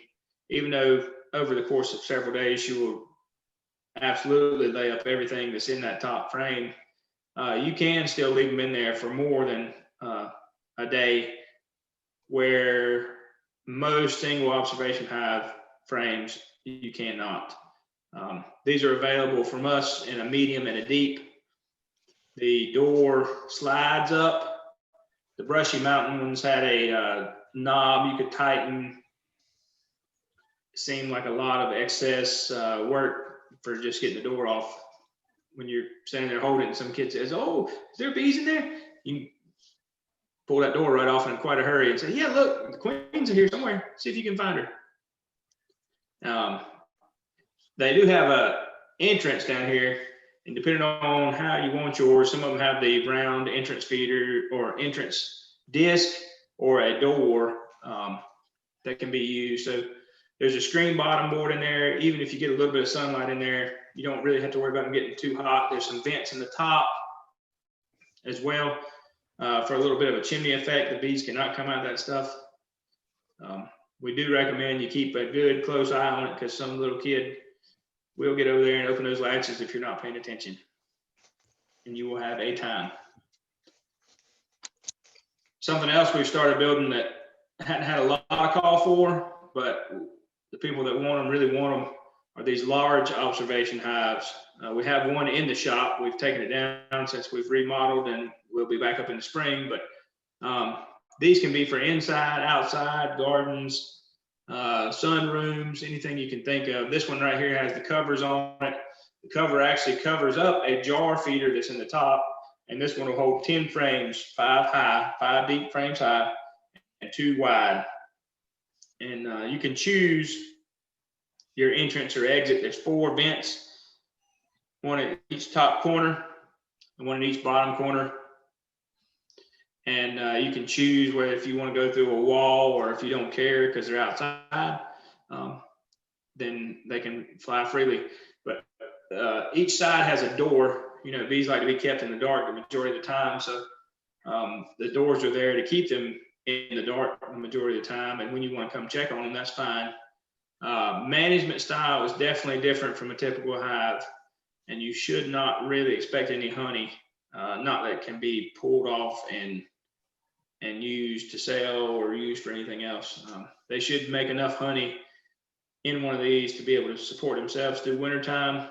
even though over the course of several days she will absolutely lay up everything that's in that top frame. You can still leave them in there for more than a day, where most single observation hive frames you cannot. These are available from us in a medium and a deep. The door slides up. The Brushy Mountain ones had a knob you could tighten. It seemed like a lot of excess work for just getting the door off. When you're standing there holding it and some kid says, "Oh, is there bees in there?" You pull that door right off in quite a hurry and say, "Yeah, look, the queens are here somewhere. See if you can find her." They do have a entrance down here, and depending on how you want yours, some of them have the round entrance feeder or entrance disc or a door that can be used. So there's a screen bottom board in there. Even if you get a little bit of sunlight in there, you don't really have to worry about them getting too hot. There's some vents in the top as well for a little bit of a chimney effect. The bees cannot come out of that stuff. We do recommend you keep a good close eye on it, because some little kid will get over there and open those latches if you're not paying attention, and you will have a time. Something else we've started building that hadn't had a lot of call for, but the people that want them really want them, are these large observation hives. We have one in the shop. We've taken it down since we've remodeled, and we'll be back up in the spring. But these can be for inside, outside, gardens, sunrooms, anything you can think of. This one right here has the covers on it. The cover actually covers up a jar feeder that's in the top, and this one will hold 10 frames, 5 deep frames high and 2 wide. And you can choose your entrance or exit. There's 4 vents, one at each top corner and one at each bottom corner. And you can choose whether if you want to go through a wall, or if you don't care because they're outside, then they can fly freely. But each side has a door. You know, bees like to be kept in the dark the majority of the time. So the doors are there to keep them in the dark the majority of the time. And when you want to come check on them, that's fine. Management style is definitely different from a typical hive, and you should not really expect any honey. Not that it can be pulled off and used to sell or used for anything else. They should make enough honey in one of these to be able to support themselves through wintertime.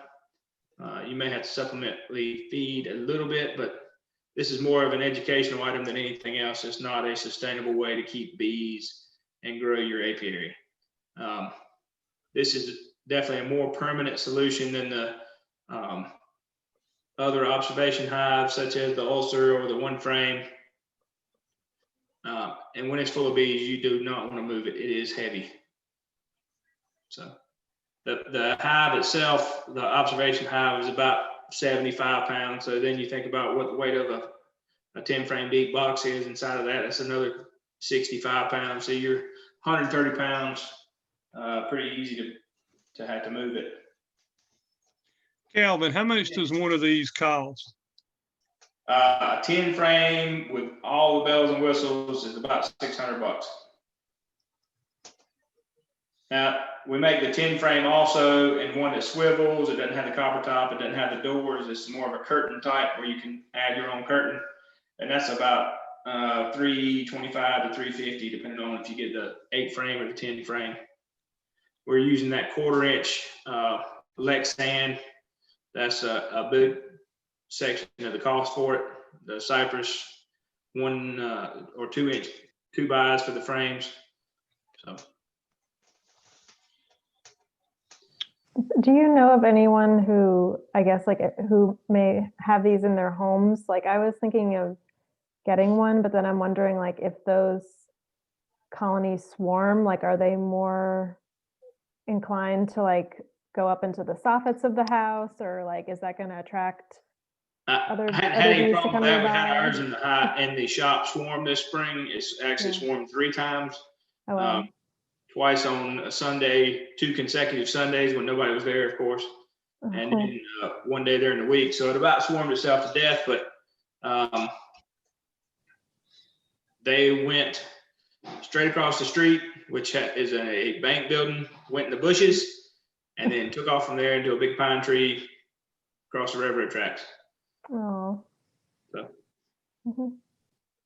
You may have to supplementally feed a little bit, but this is more of an educational item than anything else. It's not a sustainable way to keep bees and grow your apiary. This is definitely a more permanent solution than the other observation hives, such as the ulcer or the one frame. And when it's full of bees, you do not want to move it. It is heavy. So the hive itself, the observation hive, is about 75 pounds. So then you think about what the weight of a 10 frame deep box is. Inside of that, that's another 65 pounds. So you're 130 pounds, pretty easy to have to move it. Calvin, how much does one of these cost? A 10 frame with all the bells and whistles is about $600. Now, we make the 10 frame also in one that swivels. It doesn't have the copper top. It doesn't have the doors. It's more of a curtain type where you can add your own curtain. And that's about $325 to $350, depending on if you get the 8 frame or the 10 frame. We're using that 1/4 inch Lexan. That's a big section of the cost for it. The cypress 1 or 2 inch 2x for the frames. So Do you know of anyone who, I guess, like who may have these in their homes? Like I was thinking of getting one, but then I'm wondering like if those colonies swarm, like are they more inclined to like go up into the soffits of the house, or like is that going to attract other I hadn't had any bees to problem come with that. We had nearby? ours in the shop swarm this spring. It's actually Yeah. swarmed 3 times. Oh, wow. Twice on a Sunday, 2 consecutive Sundays when nobody was there, of course. Oh, And cool. then 1 day during the week. So it about swarmed itself to death, but they went straight across the street, which is a bank building, went in the bushes, and then took off from there into a big pine tree across the railroad tracks. Oh. So Mhm.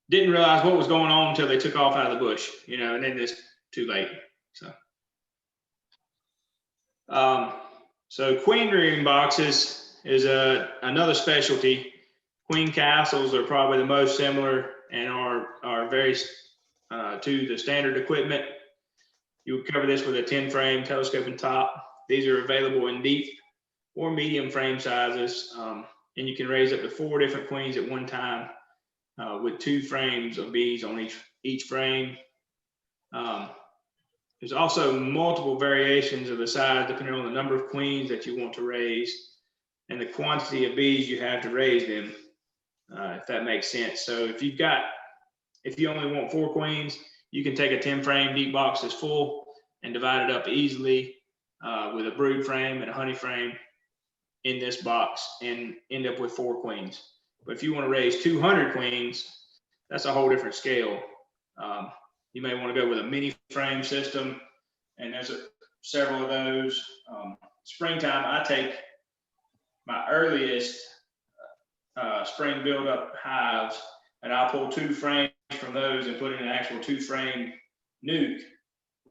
didn't realize what was going on until they took off out of the bush, you know, and then it's too late. So queen rearing boxes is another specialty. Queen castles are probably the most similar and are very to the standard equipment. You would cover this with a 10 frame telescoping top. These are available in deep or medium frame sizes, and you can raise up to 4 different queens at one time with 2 frames of bees on each frame. There's also multiple variations of the size depending on the number of queens that you want to raise and the quantity of bees you have to raise them, if that makes sense. So if you only want 4 queens, you can take a 10 frame deep box that's full and divide it up easily with a brood frame and a honey frame in this box and end up with 4 queens. But if you want to raise 200 queens, that's a whole different scale. You may want to go with a mini frame system, and there's several of those. Springtime, I take my earliest spring build-up hives, and I'll pull 2 frames from those and put in an actual 2 frame nuke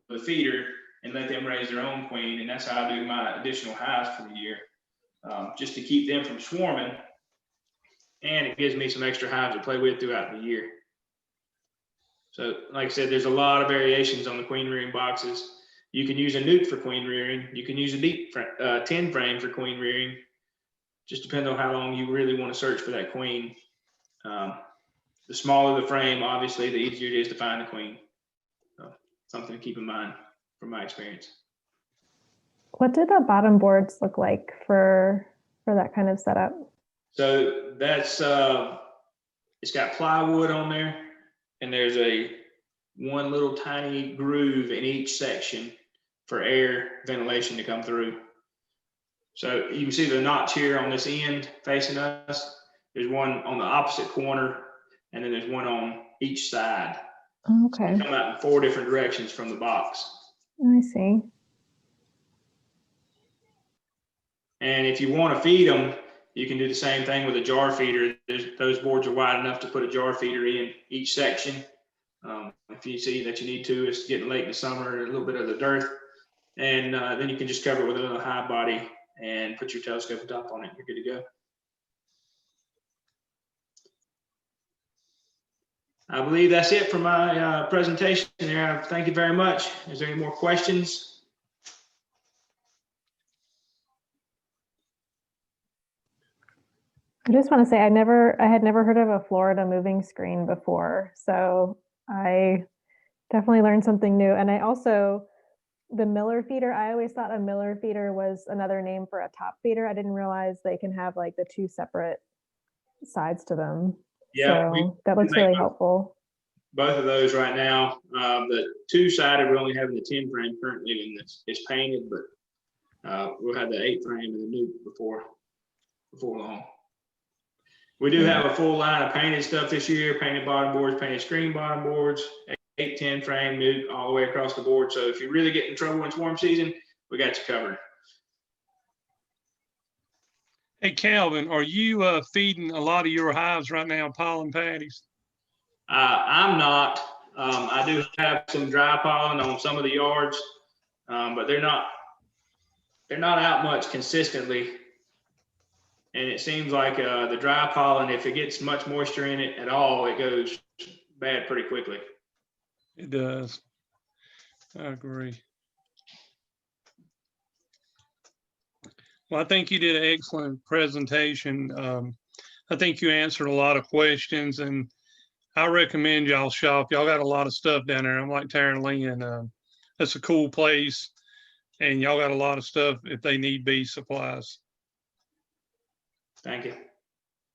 with a feeder and let them raise their own queen, and that's how I do my additional hives for the year, just to keep them from swarming, and it gives me some extra hives to play with throughout the year. So like I said, there's a lot of variations on the queen rearing boxes. You can use a nuke for queen rearing. You can use a deep 10 frame for queen rearing. Just depends on how long you really want to search for that queen. The smaller the frame, obviously, the easier it is to find a queen. So something to keep in mind from my experience. What do the bottom boards look like for that kind of setup? So that's it's got plywood on there, and there's one little tiny groove in each section for air ventilation to come through. So you can see the notch here on this end facing us. There's one on the opposite corner, and then there's one on each side. Okay. So they come out in 4 different directions from the box. I see. And if you want to feed them, you can do the same thing with a jar feeder. Those boards are wide enough to put a jar feeder in each section. If you see that you need to, it's getting late in the summer, a little bit of the dearth. And then you can just cover it with another hive body and put your telescope top on it. You're good to go. I believe that's it for my presentation there. Thank you very much. Is there any more questions? I just want to say I had never heard of a Florida moving screen before. So I definitely learned something new. And I also, the Miller feeder, I always thought a Miller feeder was another name for a top feeder. I didn't realize they can have like the 2 separate sides to them. Yeah, so that looks really helpful. Both of those right now. The 2-sided, we're only having the 10 frame currently, and it's painted, but we'll have the 8 frame and the nuke before long. We do have a full line of painted stuff this year, painted bottom boards, painted screen bottom boards, 8, 10 frame, nuke, all the way across the board. So if you really get in trouble in swarm season, we got you covered. Hey, Calvin, are you feeding a lot of your hives right now pollen patties? I'm not. I do have some dry pollen on some of the yards, but they're not out much consistently. And it seems like the dry pollen, if it gets much moisture in it at all, it goes bad pretty quickly. It does. I agree. Well, I think you did an excellent presentation. I think you answered a lot of questions, and I recommend y'all shop. Y'all got a lot of stuff down there. I'm like Taryn Lee, and it's a cool place, and y'all got a lot of stuff if they need bee supplies. Thank you.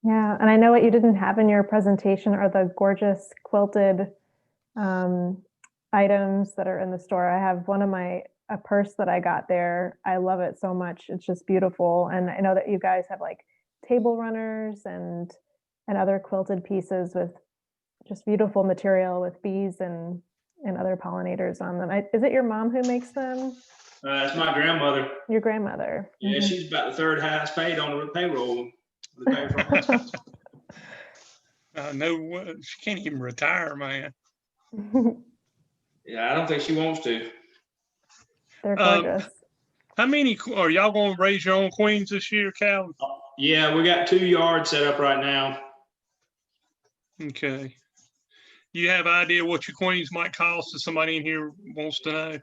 Yeah, and I know what you didn't have in your presentation are the gorgeous quilted items that are in the store. I have one of a purse that I got there. I love it so much. It's just beautiful. And I know that you guys have like table runners and other quilted pieces with just beautiful material with bees and other pollinators on them. Is it your mom who makes them? It's my grandmother. Your grandmother. Yeah, she's about the third highest paid on the payroll. The No, she can't even retire, man. Yeah, I don't think she wants to. They're gorgeous. How many are y'all going to raise your own queens this year, Calvin? Yeah, we got 2 yards set up right now. Okay. You have idea what your queens might cost if somebody in here wants to know?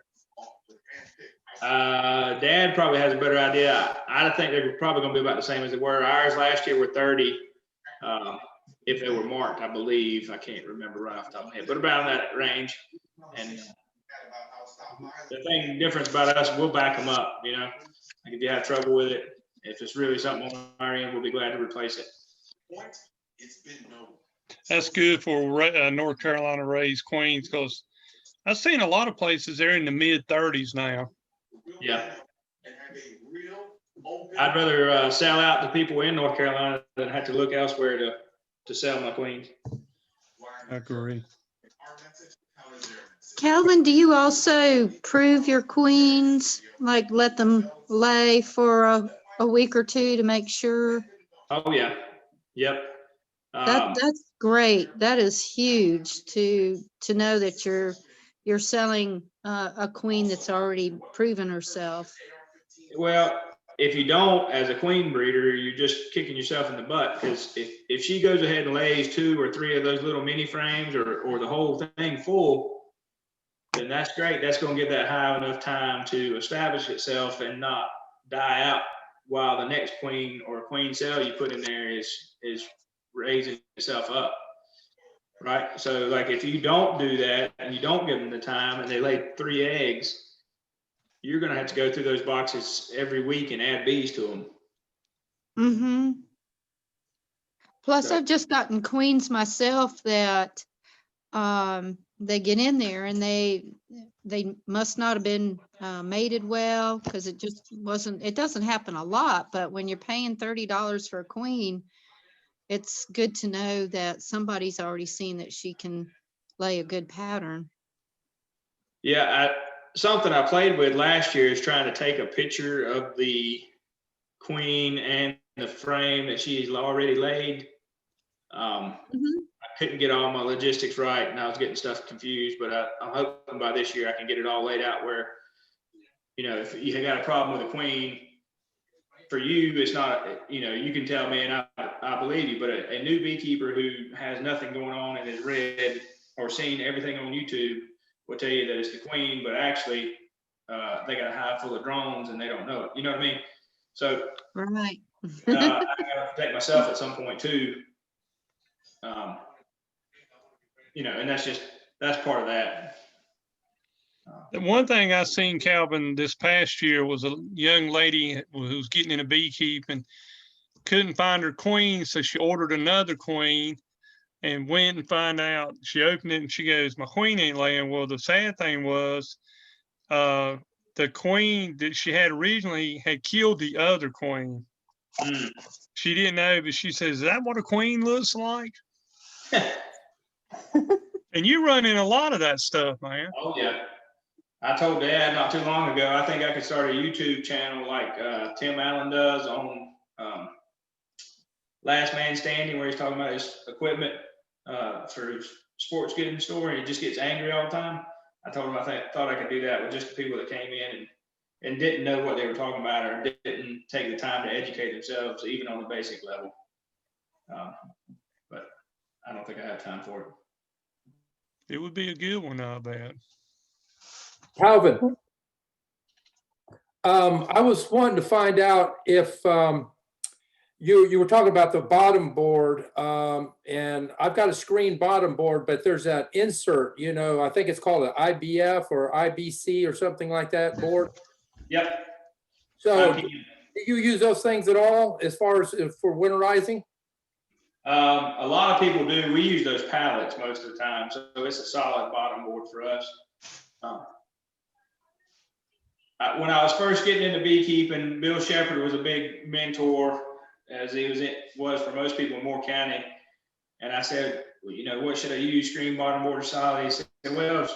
Dad probably has a better idea. I think they're probably going to be about the same as they were. Ours last year were 30. If they were marked, I believe. I can't remember right off the top of my head, but around that range. And the difference about us, we'll back them up. You know, like if you have trouble with it, if it's really something on our end, we'll be glad to replace it. That's good for North Carolina raised queens, because I've seen a lot of places they're in the mid 30s now. Yeah. I'd rather sell out to people in North Carolina than have to look elsewhere to sell my queens. I agree. Calvin, do you also prove your queens, like let them lay for a week or two to make sure? Oh yeah. Yep. That's great. That is huge to know that you're selling a queen that's already proven herself. Well, if you don't, as a queen breeder, you're just kicking yourself in the butt, because if she goes ahead and lays 2 or 3 of those little mini frames or the whole thing full, then that's great. That's going to give that hive enough time to establish itself and not die out while the next queen or queen cell you put in there is raising itself up. Right. So like if you don't do that and you don't give them the time and they lay 3 eggs, you're going to have to go through those boxes every week and add bees to them. Mm-hmm. Plus, So, I've just gotten queens myself that they get in there and they must not have been mated well, because it just wasn't. It doesn't happen a lot, but when you're paying $30 for a queen, it's good to know that somebody's already seen that she can lay a good pattern. yeah, something I played with last year is trying to take a picture of the queen and the frame that she's already laid. I couldn't get all my logistics right, and I was getting stuff confused, but I'm hoping by this year I can get it all laid out where, you know, if you got a problem with a queen, for you, it's not, you know, you can tell me and I believe you, but a new beekeeper who has nothing going on and has read or seen everything on YouTube will tell you that it's the queen, but actually they got a hive full of drones and they don't know it. You know what I mean? So Right. I got to protect myself at some point too. You know, and that's part of that. The one thing I seen, Calvin, this past year was a young lady who was getting into beekeeping, couldn't find her queen, so she ordered another queen and went and find out. She opened it and she goes, "My queen ain't laying." Well, the sad thing was the queen that she had originally had killed the other queen. She didn't know, but she says, "Is that what a queen looks like?" And you run in a lot of that stuff, man. Oh yeah. I told Dad not too long ago, I think I could start a YouTube channel like Tim Allen does on Last Man Standing, where he's talking about his equipment for his sports goods store, and he just gets angry all the time. I told him I thought I could do that with just the people that came in and didn't know what they were talking about or didn't take the time to educate themselves, even on the basic level. But I don't think I have time for it. It would be a good one, I bet. Calvin, I was wanting to find out if you were talking about the bottom board, and I've got a screen bottom board, but there's that insert, I think it's called an IBF or IBC or something like that board. Yep. So do you use those things at all as far as for winterizing? A lot of people do. We use those pallets most of the time, so it's a solid bottom board for us. When I was first getting into beekeeping, Bill Shepherd was a big mentor, as he was for most people in Moore County. And I said, well, what should I use, screen bottom board or solid? He said, well,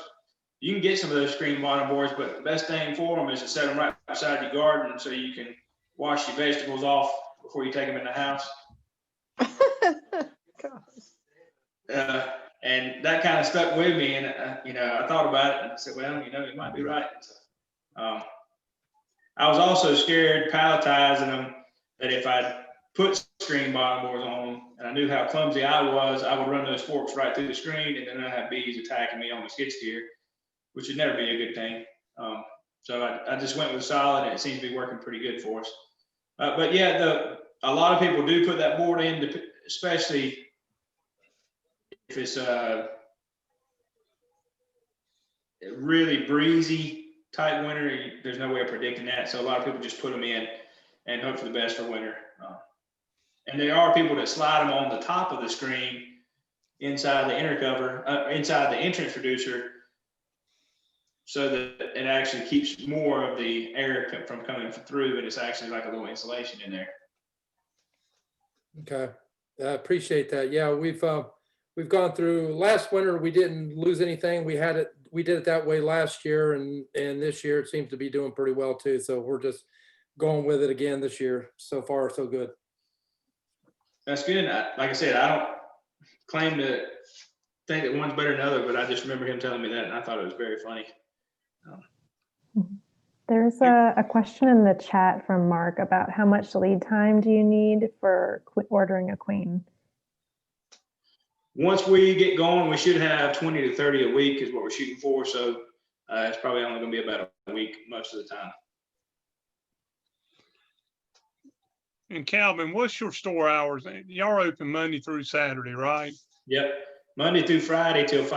you can get some of those screen bottom boards, but the best thing for them is to set them right outside your garden so you can wash your vegetables off before you take them in the house. And that kind of stuck with me, and I thought about it and I said, well, you might be right. I was also scared palletizing them, that if I put screen bottom boards on them and I knew how clumsy I would run those forks right through the screen, and then I'd have bees attacking me on the skid steer, which would never be a good thing. So I just went with solid, and it seems to be working pretty good for us. But yeah, a lot of people do put that board in, especially if it's a really breezy type winter. There's no way of predicting that, so a lot of people just put them in and hope for the best for winter. And there are people that slide them on the top of the screen inside the inner cover, inside the entrance reducer, so that it actually keeps more of the air from coming through, and it's actually like a little insulation in there. Okay, I appreciate that. Yeah, we've gone through last winter. We didn't lose anything. We did it that way last year, and this year it seems to be doing pretty well too. So we're just going with it again this year. So far, so good. That's good. Like I said, I don't claim to think that one's better than the other, but I just remember him telling me that, and I thought it was very funny. There's a question in the chat from Mark about how much lead time do you need for ordering a queen? Once we get going, we should have 20 to 30 a week is what we're shooting for. So it's probably only going to be about a week most of the time. And Calvin, what's your store hours? Y'all are open Monday through Saturday, right? Yep. Monday through Friday till 9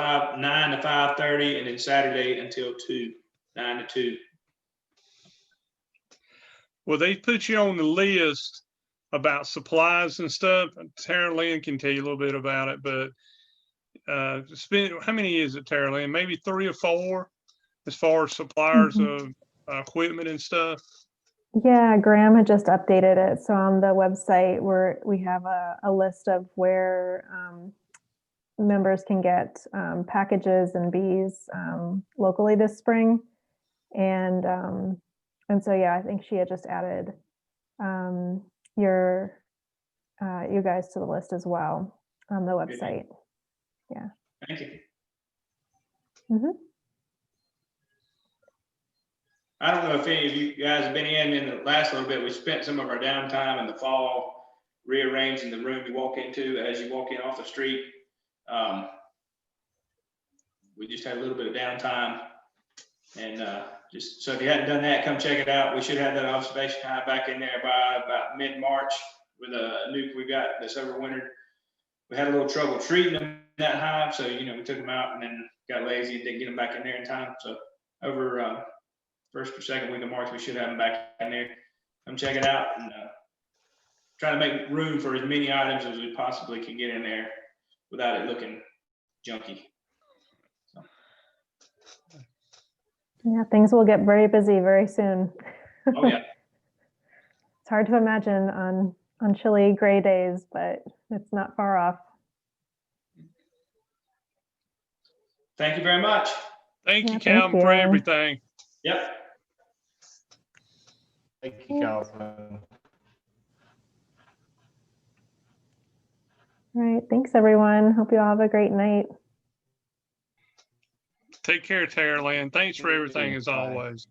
to 5:30, and then Saturday until 9 to 2. Well, they put you on the list about supplies and stuff. Tara Lynn can tell you a little bit about it, but how many is it, Tara Lynn? Maybe 3 or 4 as far as suppliers of equipment and stuff? Yeah, Graham had just updated it. So on the website, we have a list of where members can get packages and bees locally this spring. And so, yeah, I think she had just added you guys to the list as well on the website. Yeah. Thank you. Mm-hmm. I don't know if any of you guys have been in the last little bit. We spent some of our downtime in the fall rearranging the room you walk into as you walk in off the street. We just had a little bit of downtime, and just so if you hadn't done that, come check it out. We should have that observation hive back in there by about mid-March with a nuke we got this overwintered. We had a little trouble treating them in that hive, so we took them out and then got lazy and didn't get them back in there in time. So over first or second week of March, we should have them back in there. Come check it out and try to make room for as many items as we possibly can get in there without it looking junky. So. Yeah, things will get very busy very soon. Oh yeah. It's hard to imagine on chilly gray days, but it's not far off. Thank you very much. Thank you, Yeah, Calvin, thank for you. everything. Yep. Thank you, Calvin. All right, thanks everyone. Hope you all have a great night. Take care, Tara Lynn. Thanks for everything as Bye. always.